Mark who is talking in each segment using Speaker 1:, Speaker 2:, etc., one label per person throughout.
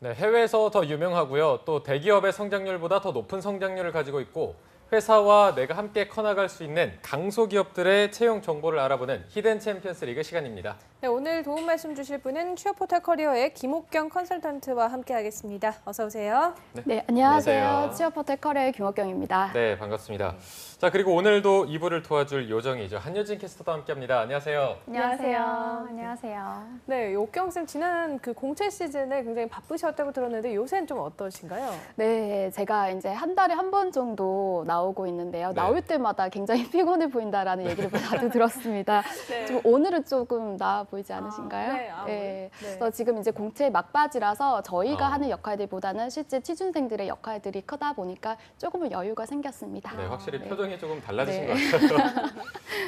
Speaker 1: 네, 해외에서 더 유명하고요. 또 대기업의 성장률보다 더 높은 성장률을 가지고 있고 회사와 내가 함께 커나갈 수 있는 강소기업들의 채용 정보를 알아보는 히든 챔피언스 리그 시간입니다.
Speaker 2: 네, 오늘 도움 말씀 주실 분은 취업포털 커리어의 김옥경 컨설턴트와 함께하겠습니다. 어서 오세요.
Speaker 3: 네, 안녕하세요.
Speaker 1: 안녕하세요.
Speaker 3: 취업포털 커리어의 김옥경입니다.
Speaker 1: 네, 반갑습니다. 자, 그리고 오늘도 2부를 도와줄 요정이죠. 한효진 캐스터도 함께합니다. 안녕하세요.
Speaker 3: 안녕하세요. 안녕하세요.
Speaker 2: 네, 옥경 쌤 지난 그 공채 시즌에 굉장히 바쁘셨다고 들었는데 요새는 좀 어떠신가요?
Speaker 3: 네, 제가 이제 한 달에 한 번 정도 나오고 있는데요.
Speaker 1: 네.
Speaker 3: 나올 때마다 굉장히 피곤해 보인다라는 얘기를 다들 들었습니다.
Speaker 2: 네.
Speaker 3: 좀 오늘은 조금 나아 보이지 않으신가요?
Speaker 2: 네, 네.
Speaker 3: 그래서 지금 이제 공채 막바지라서 저희가
Speaker 1: 아.
Speaker 3: 하는 역할들보다는 실제 취준생들의 역할들이 크다 보니까 조금은 여유가 생겼습니다.
Speaker 1: 네, 확실히
Speaker 3: 네.
Speaker 1: 표정이 조금 달라지신
Speaker 3: 네.
Speaker 1: 것 같아요. 자,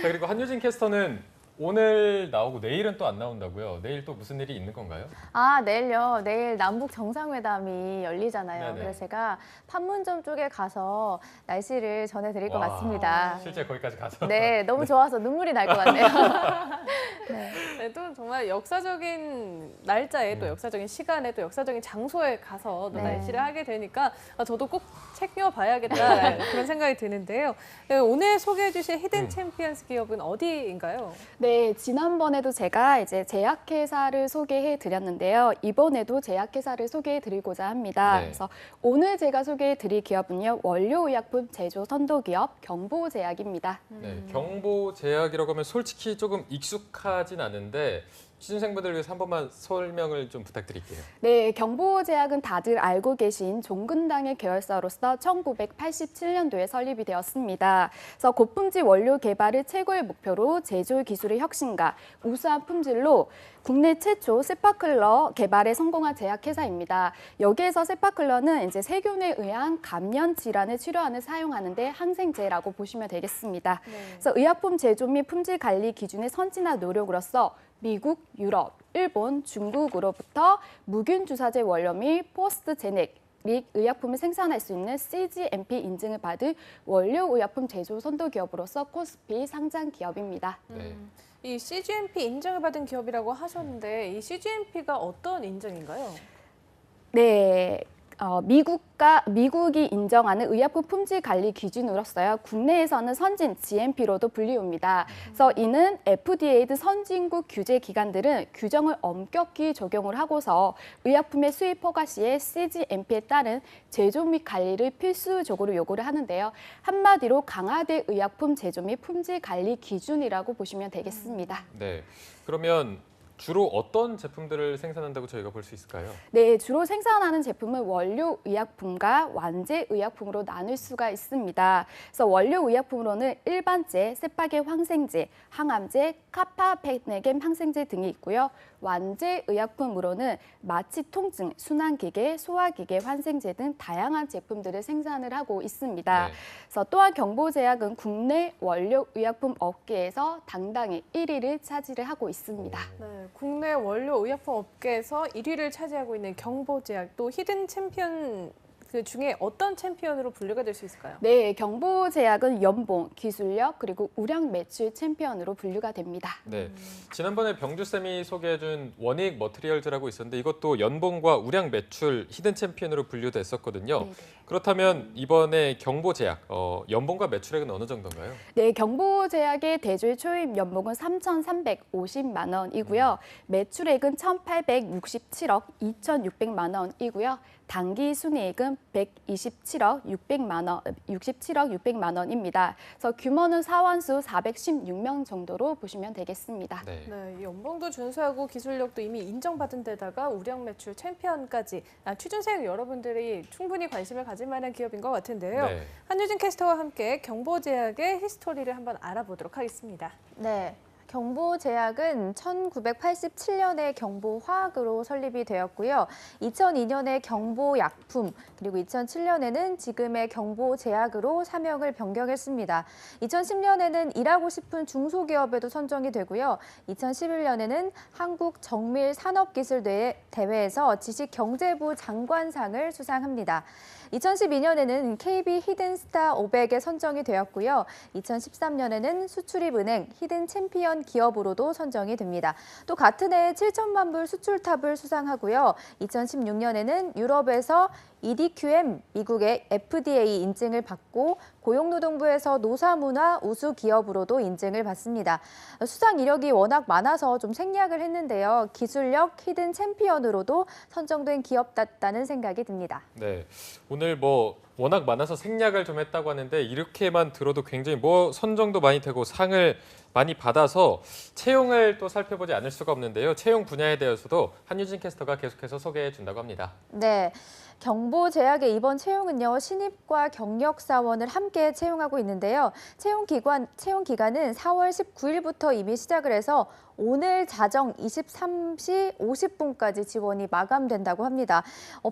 Speaker 1: 그리고 한효진 캐스터는 오늘 나오고 내일은 또 안 나온다고요. 내일 또 무슨 일이 있는 건가요?
Speaker 4: 아, 내일요. 내일 남북 정상회담이 열리잖아요.
Speaker 1: 네네.
Speaker 4: 그래서 제가 판문점 쪽에 가서 날씨를 전해드릴 것
Speaker 1: 와,
Speaker 4: 같습니다.
Speaker 1: 실제 거기까지 가서.
Speaker 4: 네, 너무 좋아서 눈물이 날 것 같네요. 네.
Speaker 2: 네, 또 정말 역사적인 날짜에 또 역사적인 시간에 또 역사적인 장소에 가서 또
Speaker 4: 네.
Speaker 2: 날씨를 하게 되니까 저도 꼭 챙겨봐야겠다 그런 생각이 드는데요. 네, 오늘 소개해 주실 히든 챔피언스 기업은 어디인가요?
Speaker 3: 네, 지난번에도 제가 이제 제약회사를 소개해 드렸는데요. 이번에도 제약회사를 소개해 드리고자 합니다.
Speaker 1: 네.
Speaker 3: 그래서 오늘 제가 소개해 드릴 기업은요. 원료의약품 제조 선도기업 경보제약입니다.
Speaker 1: 네, 경보제약이라고 하면 솔직히 조금 익숙하진 않은데 취준생분들을 위해서 한 번만 설명을 좀 부탁드릴게요.
Speaker 3: 네, 경보제약은 다들 알고 계신 종근당의 계열사로서 1987년도에 설립이 되었습니다. 그래서 고품질 원료 개발을 최고의 목표로 제조 기술의 혁신과 우수한 품질로 국내 최초 세파클러 개발에 성공한 제약회사입니다. 여기에서 세파클러는 이제 세균에 의한 감염 질환을 치료하는 사용하는데 항생제라고 보시면 되겠습니다. 그래서 의약품 제조 및 품질 관리 기준의 선진화 노력으로서 미국, 유럽, 일본, 중국으로부터 무균 주사제 원료 및 포스트 제넥 릭 의약품을 생산할 수 있는 CGMP 인증을 받은 원료 의약품 제조 선도 기업으로서 코스피 상장 기업입니다.
Speaker 1: 네.
Speaker 2: 이 CGMP 인증을 받은 기업이라고 하셨는데 이 CGMP가 어떤 인증인가요?
Speaker 3: 네. 미국이 인정하는 의약품 품질 관리 기준으로서요. 국내에서는 선진 GMP로도 불리웁니다. 그래서 이는 FDA 등 선진국 규제 기관들은 규정을 엄격히 적용을 하고서 의약품의 수입 허가 시에 CGMP에 따른 제조 및 관리를 필수적으로 요구를 하는데요. 한마디로 강화된 의약품 제조 및 품질 관리 기준이라고 보시면 되겠습니다.
Speaker 1: 네. 그러면 주로 어떤 제품들을 생산한다고 저희가 볼 수 있을까요?
Speaker 3: 네, 주로 생산하는 제품은 원료 의약품과 완제 의약품으로 나눌 수가 있습니다. 그래서 원료 의약품으로는 일반제, 세파계 항생제, 항암제, 카파페네겐 항생제 등이 있고요. 완제 의약품으로는 마취 통증, 순환기계, 소화기계, 환생제 등 다양한 제품들을 생산을 하고 있습니다.
Speaker 1: 네.
Speaker 3: 그래서 또한 경보제약은 국내 원료 의약품 업계에서 당당히 1위를 차지를 하고 있습니다.
Speaker 2: 네, 국내 원료 의약품 업계에서 1위를 차지하고 있는 경보제약 또 히든 챔피언 그 중에 어떤 챔피언으로 분류가 될 수 있을까요?
Speaker 3: 네, 경보제약은 연봉, 기술력, 그리고 우량 매출 챔피언으로 분류가 됩니다.
Speaker 1: 네. 지난번에 병주쌤이 소개해준 원익 머티리얼즈라고 있었는데 이것도 연봉과 우량 매출 히든 챔피언으로 분류됐었거든요.
Speaker 3: 네네.
Speaker 1: 그렇다면 이번에 경보제약, 연봉과 매출액은 어느 정도인가요?
Speaker 3: 네, 경보제약의 대졸 초임 연봉은 3,350만 원이고요. 매출액은 1,867억 2,600만 원이고요. 당기 순이익은 127억 600만 원입니다. 그래서 규모는 사원수 416명 정도로 보시면 되겠습니다.
Speaker 1: 네.
Speaker 2: 네, 이 연봉도 준수하고 기술력도 이미 인정받은 데다가 우량 매출 챔피언까지 취준생 여러분들이 충분히 관심을 가질 만한 기업인 것 같은데요.
Speaker 1: 네.
Speaker 2: 한유진 캐스터와 함께 경보제약의 히스토리를 한번 알아보도록 하겠습니다.
Speaker 4: 네. 경보제약은 1987년에 경보화학으로 설립이 되었고요. 2002년에 경보약품, 그리고 2007년에는 지금의 경보제약으로 사명을 변경했습니다. 2010년에는 일하고 싶은 중소기업에도 선정이 되고요. 2011년에는 한국정밀산업기술대회에서 지식경제부 장관상을 수상합니다. 2012년에는 KB 히든스타 500에 선정이 되었고요. 2013년에는 수출입은행 히든 챔피언 기업으로도 선정이 됩니다. 또 같은 해 7천만 불 수출탑을 수상하고요. 2016년에는 유럽에서 EDQM, 미국의 FDA 인증을 받고 고용노동부에서 노사문화 우수 기업으로도 인증을 받습니다. 수상 이력이 워낙 많아서 좀 생략을 했는데요. 기술력 히든 챔피언으로도 선정된 기업답다는 생각이 듭니다.
Speaker 1: 네, 오늘 워낙 많아서 생략을 좀 했다고 하는데 이렇게만 들어도 굉장히 선정도 많이 되고 상을 많이 받아서 채용을 또 살펴보지 않을 수가 없는데요. 채용 분야에 대해서도 한유진 캐스터가 계속해서 소개해 준다고 합니다.
Speaker 4: 네. 경보제약의 이번 채용은요, 신입과 경력사원을 함께 채용하고 있는데요. 채용 기간은 4월 19일부터 이미 시작을 해서 오늘 자정 23시 50분까지 지원이 마감된다고 합니다.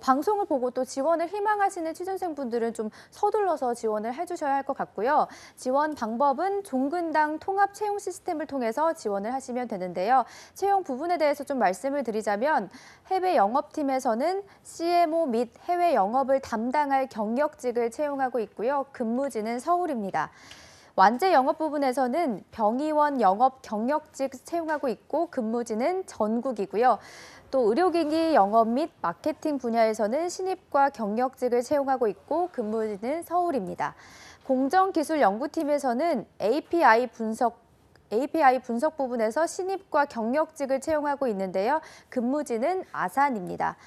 Speaker 4: 방송을 보고 또 지원을 희망하시는 취준생분들은 좀 서둘러서 지원을 해주셔야 할 것 같고요. 지원 방법은 종근당 통합 채용 시스템을 통해서 지원을 하시면 되는데요. 채용 부분에 대해서 좀 말씀을 드리자면 해외 영업팀에서는 CMO 및 해외 영업을 담당할 경력직을 채용하고 있고요. 근무지는 서울입니다. 완제 영업 부분에서는 병의원 영업 경력직 채용하고 있고 근무지는 전국이고요. 또 의료기기 영업 및 마케팅 분야에서는 신입과 경력직을 채용하고 있고 근무지는 서울입니다. 공정기술연구팀에서는 API 분석 부분에서 신입과 경력직을 채용하고 있는데요. 근무지는 아산입니다.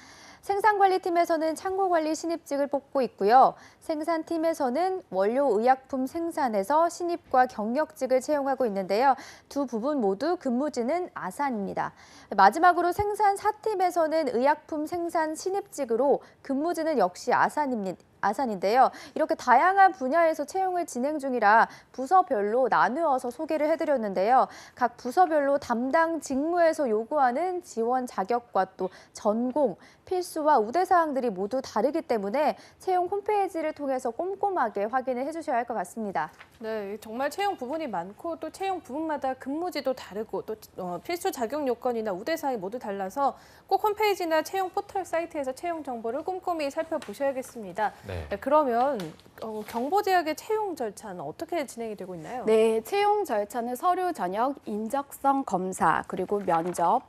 Speaker 4: 생산관리팀에서는 창고관리 신입직을 뽑고 있고요. 생산팀에서는 원료의약품 생산에서 신입과 경력직을 채용하고 있는데요. 두 부분 모두 근무지는 아산입니다. 마지막으로 생산사팀에서는 의약품 생산 신입직으로 근무지는 역시 아산인데요. 이렇게 다양한 분야에서 채용을 진행 중이라 부서별로 나누어서 소개를 해드렸는데요. 각 부서별로 담당 직무에서 요구하는 지원 자격과 또 전공, 필수와 우대사항들이 모두 다르기 때문에 채용 홈페이지를 통해서 꼼꼼하게 확인을 해주셔야 할 것 같습니다.
Speaker 2: 네, 정말 채용 부분이 많고 또 채용 부분마다 근무지도 다르고 또 필수 자격 요건이나 우대사항이 모두 달라서 꼭 홈페이지나 채용 포털 사이트에서 채용 정보를 꼼꼼히 살펴보셔야겠습니다.
Speaker 1: 네.
Speaker 2: 네, 그러면 경보제약의 채용 절차는 어떻게 진행이 되고 있나요?
Speaker 3: 네, 채용 절차는 서류 전형, 인적성 검사, 그리고 면접,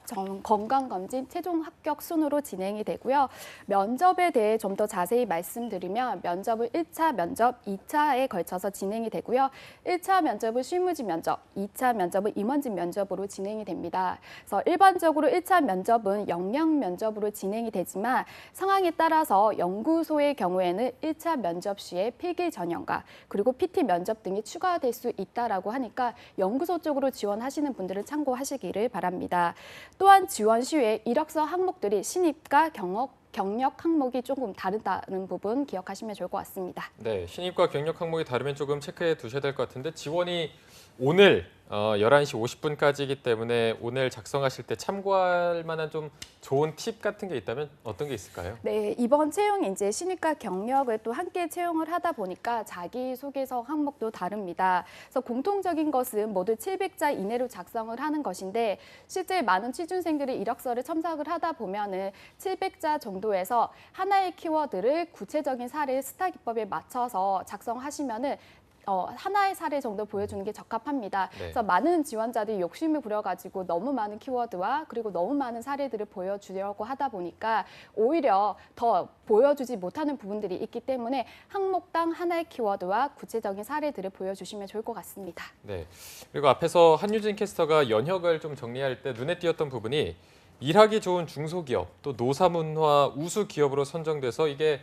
Speaker 3: 건강검진, 최종 합격 순으로 진행이 되고요. 면접에 대해 좀 더 자세히 말씀드리면 면접은 1차 면접, 2차에 걸쳐서 진행이 되고요. 1차 면접은 실무지 면접, 2차 면접은 임원직 면접으로 진행이 됩니다. 그래서 일반적으로 1차 면접은 역량 면접으로 진행이 되지만 상황에 따라서 연구소의 경우에는 1차 면접 시에 필기 전형과 그리고 PT 면접 등이 추가될 수 있다라고 하니까 연구소 쪽으로 지원하시는 분들은 참고하시기를 바랍니다. 또한 지원 시에 이력서 항목들이 신입과 경력 항목이 조금 다르다는 부분 기억하시면 좋을 것 같습니다.
Speaker 1: 네, 신입과 경력 항목이 다르면 조금 체크해 두셔야 될 것 같은데 지원이 오늘 11시 50분까지이기 때문에 오늘 작성하실 때 참고할 만한 좀 좋은 팁 같은 게 있다면 어떤 게 있을까요?
Speaker 3: 네, 이번 채용이 이제 신입과 경력을 또 함께 채용을 하다 보니까 자기소개서 항목도 다릅니다. 그래서 공통적인 것은 모두 700자 이내로 작성을 하는 것인데 실제 많은 취준생들이 이력서를 첨삭을 하다 보면은 700자 정도에서 하나의 키워드를 구체적인 사례 스타 기법에 맞춰서 작성하시면은 하나의 사례 정도 보여주는 게 적합합니다.
Speaker 1: 네.
Speaker 3: 그래서 많은 지원자들이 욕심을 부려가지고 너무 많은 키워드와 그리고 너무 많은 사례들을 보여주려고 하다 보니까 오히려 더 보여주지 못하는 부분들이 있기 때문에 항목당 하나의 키워드와 구체적인 사례들을 보여주시면 좋을 것 같습니다.
Speaker 1: 네. 그리고 앞에서 한유진 캐스터가 연혁을 좀 정리할 때 눈에 띄었던 부분이 일하기 좋은 중소기업, 또 노사문화 우수 기업으로 선정돼서 이게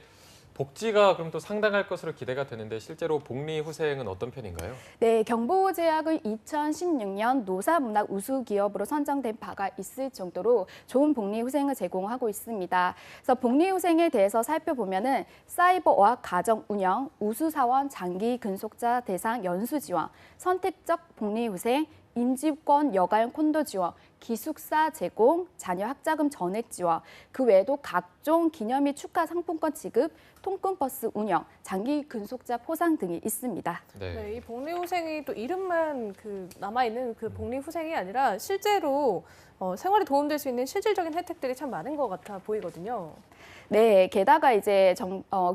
Speaker 1: 복지가 그럼 또 상당할 것으로 기대가 되는데 실제로 복리 후생은 어떤 편인가요?
Speaker 3: 네, 경보제약은 2016년 노사문화 우수 기업으로 선정된 바가 있을 정도로 좋은 복리 후생을 제공하고 있습니다. 그래서 복리 후생에 대해서 살펴보면은 사이버와 가정 운영, 우수 사원 장기 근속자 대상 연수 지원, 선택적 복리 후생, 인지권 여갈 콘도 지원, 기숙사 제공, 자녀 학자금 전액 지원, 그 외에도 각종 기념 및 축하 상품권 지급, 통근버스 운영, 장기 근속자 포상 등이 있습니다.
Speaker 1: 네.
Speaker 2: 네, 이 복리후생이 또 이름만 남아있는 그 복리후생이 아니라 실제로 생활에 도움될 수 있는 실질적인 혜택들이 참 많은 것 같아 보이거든요.
Speaker 3: 네, 게다가 이제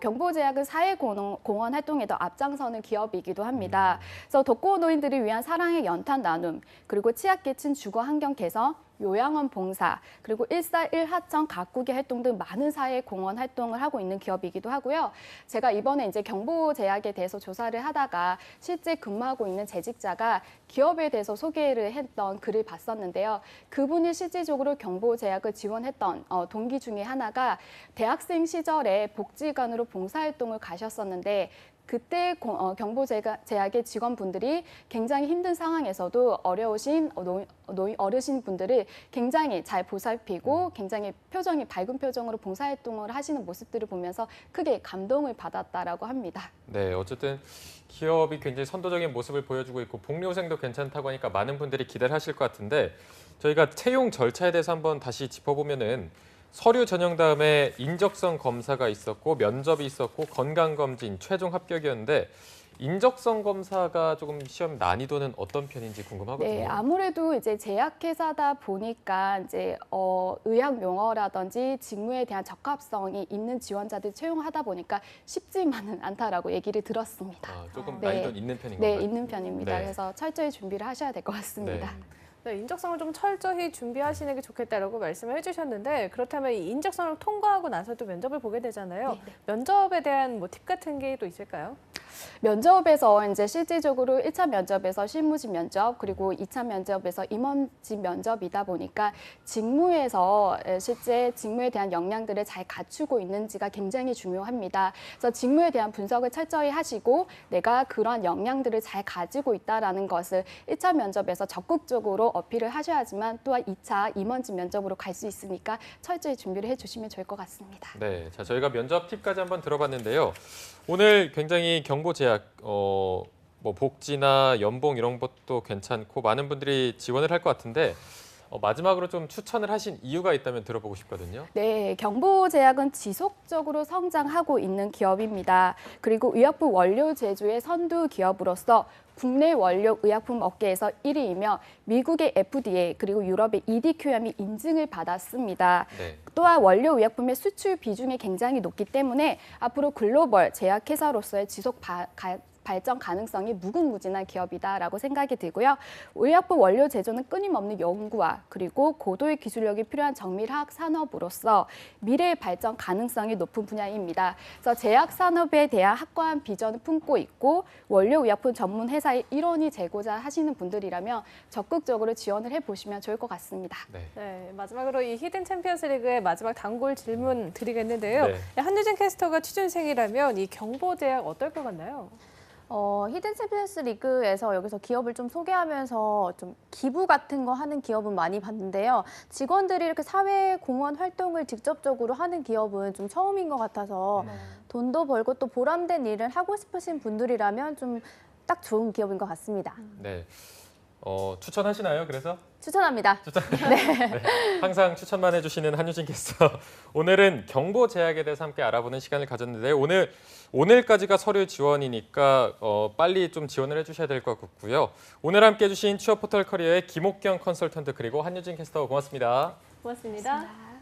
Speaker 3: 경보제약은 사회공헌 활동에도 앞장서는 기업이기도 합니다. 그래서 독거노인들을 위한 사랑의 연탄 나눔, 그리고 취약계층 주거 환경 개선, 요양원 봉사, 그리고 141 하청 가꾸기 활동 등 많은 사회 공헌 활동을 하고 있는 기업이기도 하고요. 제가 이번에 이제 경보제약에 대해서 조사를 하다가 실제 근무하고 있는 재직자가 기업에 대해서 소개를 했던 글을 봤었는데요. 그분이 실질적으로 경보제약을 지원했던 동기 중에 하나가 대학생 시절에 복지관으로 봉사활동을 가셨었는데 그때 경보제약의 직원분들이 굉장히 힘든 상황에서도 어려우신 어르신 분들을 굉장히 잘 보살피고 굉장히 표정이 밝은 표정으로 봉사활동을 하시는 모습들을 보면서 크게 감동을 받았다라고 합니다.
Speaker 1: 네, 어쨌든 기업이 굉장히 선도적인 모습을 보여주고 있고 복리후생도 괜찮다고 하니까 많은 분들이 기대를 하실 것 같은데 저희가 채용 절차에 대해서 한번 다시 짚어보면은 서류 전형 다음에 인적성 검사가 있었고 면접이 있었고 건강검진, 최종 합격이었는데 인적성 검사가 조금 시험 난이도는 어떤 편인지 궁금하거든요.
Speaker 3: 네, 아무래도 이제 제약회사다 보니까 이제 의학 용어라든지 직무에 대한 적합성이 있는 지원자들 채용하다 보니까 쉽지만은 않다라고 얘기를 들었습니다.
Speaker 1: 아, 조금
Speaker 3: 네.
Speaker 1: 난이도는 있는 편인
Speaker 3: 네,
Speaker 1: 건가요?
Speaker 3: 있는 편입니다.
Speaker 1: 네.
Speaker 3: 그래서 철저히 준비를 하셔야 될 것 같습니다.
Speaker 2: 네, 인적성을 좀 철저히 준비하시는 게 좋겠다라고 말씀을 해주셨는데 그렇다면 이 인적성을 통과하고 나서도 면접을 보게 되잖아요.
Speaker 3: 네.
Speaker 2: 면접에 대한 뭐 팁 같은 게 또 있을까요?
Speaker 3: 면접에서 이제 실질적으로 1차 면접에서 실무직 면접 그리고 2차 면접에서 임원직 면접이다 보니까 직무에서 실제 직무에 대한 역량들을 잘 갖추고 있는지가 굉장히 중요합니다. 그래서 직무에 대한 분석을 철저히 하시고 내가 그런 역량들을 잘 가지고 있다라는 것을 1차 면접에서 적극적으로 어필을 하셔야지만 또한 2차 임원직 면접으로 갈 수 있으니까 철저히 준비를 해주시면 좋을 것 같습니다.
Speaker 1: 네, 자 저희가 면접 팁까지 한번 들어봤는데요. 오늘 굉장히 경보제약 뭐 복지나 연봉 이런 것도 괜찮고 많은 분들이 지원을 할 것 같은데 마지막으로 좀 추천을 하신 이유가 있다면 들어보고 싶거든요.
Speaker 3: 네, 경보제약은 지속적으로 성장하고 있는 기업입니다. 그리고 의약품 원료 제조의 선두 기업으로서 국내 원료 의약품 업계에서 1위이며 미국의 FDA 그리고 유럽의 EDQM이 인증을 받았습니다.
Speaker 1: 네.
Speaker 3: 또한 원료 의약품의 수출 비중이 굉장히 높기 때문에 앞으로 글로벌 제약회사로서의 지속 발전 가능성이 무궁무진한 기업이다라고 생각이 들고요. 의약품 원료 제조는 끊임없는 연구와 그리고 고도의 기술력이 필요한 정밀화학 산업으로서 미래의 발전 가능성이 높은 분야입니다. 그래서 제약 산업에 대한 확고한 비전을 품고 있고 원료 의약품 전문 회사의 일원이 되고자 하시는 분들이라면 적극적으로 지원을 해보시면 좋을 것 같습니다.
Speaker 1: 네.
Speaker 2: 네, 마지막으로 이 히든 챔피언스 리그의 마지막 단골 질문 드리겠는데요.
Speaker 1: 네.
Speaker 2: 한유진 캐스터가 취준생이라면 이 경보제약 어떨 것 같나요?
Speaker 4: 히든 챔피언스 리그에서 여기서 기업을 좀 소개하면서 좀 기부 같은 거 하는 기업은 많이 봤는데요. 직원들이 이렇게 사회 공헌 활동을 직접적으로 하는 기업은 좀 처음인 것 같아서 돈도 벌고 또 보람된 일을 하고 싶으신 분들이라면 좀 딱 좋은 기업인 것 같습니다.
Speaker 1: 네. 추천하시나요? 그래서?
Speaker 4: 추천합니다.
Speaker 1: 네. 항상 추천만 해주시는 한유진 캐스터. 오늘은 경보제약에 대해서 함께 알아보는 시간을 가졌는데요. 오늘까지가 서류 지원이니까 빨리 좀 지원을 해주셔야 될 것 같고요. 오늘 함께 해주신 취업포털 커리어의 김옥경 컨설턴트 그리고 한유진 캐스터 고맙습니다.
Speaker 2: 고맙습니다.